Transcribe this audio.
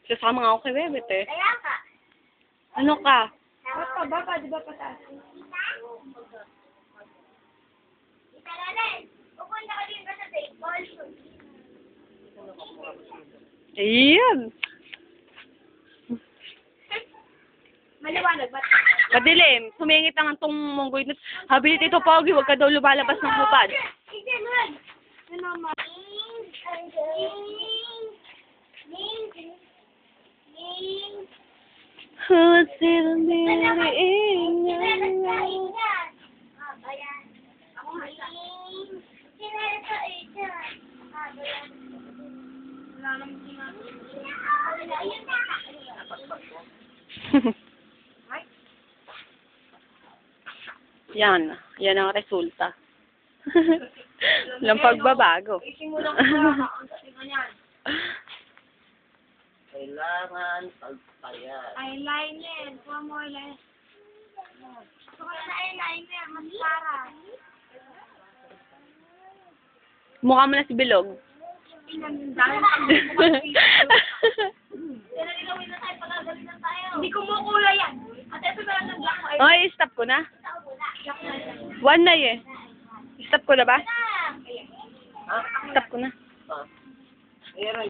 Sasama nga ako kay Bebet eh. Kaya ka. Ano ka? Baka, di ba pataas? Kita na rin. Pupunta ka din ba sa baseball? Ayan. Maliwanag ba? Madilim. Sumingit lang ang tong monggoy. Habilit ito, Pogi. Huwag ka daw lumalabas ng hubad. Hindi, Lord. Ano naman? Who's in the Yan. Yan ang resulta. Walang pagbabago. Kailangan pagpayat. Eyeliner. Kuha mo eyeliner. Kuha na eyeliner. Mascara. Mukha mo na si Bilog. Hindi kumukula yan. At ito na lang black ko. Okay, stop ko na. One na eh. Stop ko na ba? Ha? Stop ko na. Meron